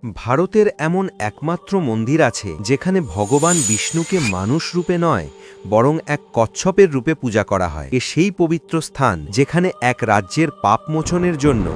ভারতের এমন একমাত্র মন্দির আছে যেখানে ভগবান বিষ্ণুকে মানুষ রূপে নয় বরং এক কচ্ছপের রূপে পূজা করা হয়। সেই পবিত্র স্থান যেখানে এক রাজ্যের পাপমোচনের জন্য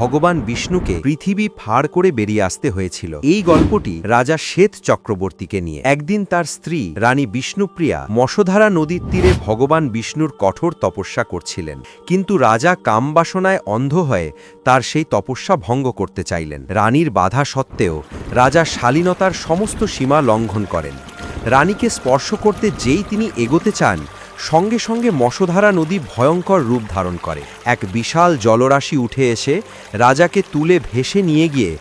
ভগবান বিষ্ণুকে পৃথিবী ফাড় করে বেরিয়ে আসতে হয়েছিল। এই গল্পটি রাজা শ্বেত চক্রবর্তীকে নিয়ে। একদিন তার স্ত্রী রানী বিষ্ণুপ্রিয়া মশধারা নদীর তীরে ভগবান বিষ্ণুর কঠোর তপস্যা করছিলেন, কিন্তু রাজা কামবাসনায় অন্ধ হয়ে তার সেই তপস্যা ভঙ্গ করতে চাইলেন। রানীর বাধা সত্ত্বেও রাজা শালীনতার সমস্ত সীমা লঙ্ঘন করেন। রানীকে স্পর্শ করতে যেই তিনি এগোতে চান, সঙ্গে সঙ্গে মশধারা নদী ভয়ঙ্কর রূপ ধারণ করে। এক বিশাল জলরাশি উঠে এসে রাজাকে তুলে ভেসে নিয়ে গিয়ে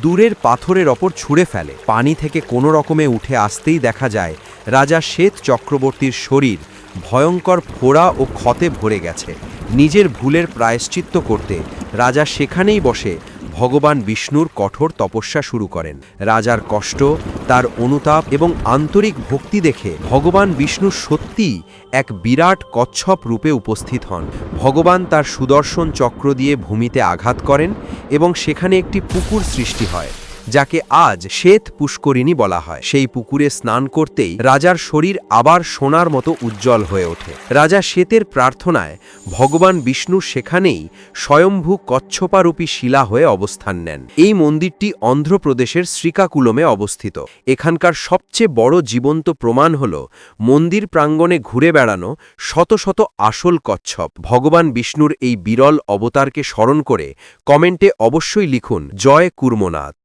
দূরের পাথরের ওপর ছুঁড়ে ফেলে। পানি থেকে কোনো রকমে উঠে আসতেই দেখা যায় রাজা শ্বেত চক্রবর্তীর শরীর ভয়ঙ্কর ফোড়া ও ক্ষতে ভরে গেছে। নিজের ভুলের প্রায়শ্চিত্ত করতে রাজা সেখানেই বসে ভগবান বিষ্ণুর কঠোর তপস্যা শুরু করেন। রাজার কষ্ট, তার অনুতাপ এবং আন্তরিক ভক্তি দেখে ভগবান বিষ্ণু সত্যিই এক বিরাট কচ্ছপ রূপে উপস্থিত হন। ভগবান তার সুদর্শন চক্র দিয়ে ভূমিতে আঘাত করেন এবং সেখানে একটি পুকুর সৃষ্টি হয়, যাকে আজ শ্বেত পুষ্করিণী বলা হয়। সেই পুকুরে স্নান করতেই রাজার শরীর আবার সোনার মতো উজ্জ্বল হয়ে ওঠে। রাজা শ্বেতের প্রার্থনায় ভগবান বিষ্ণু সেখানেই স্বয়ম্ভূ কচ্ছপারূপী শিলা হয়ে অবস্থান নেন। এই মন্দিরটি অন্ধ্রপ্রদেশের শ্রীকাকুলমে অবস্থিত। এখানকার সবচেয়ে বড় জীবন্ত প্রমাণ হল মন্দির প্রাঙ্গণে ঘুরে বেড়ানো শত শত আসল কচ্ছপ। ভগবান বিষ্ণুর এই বিরল অবতারকে স্মরণ করে কমেন্টে অবশ্যই লিখুন, জয় কুর্মনাথ।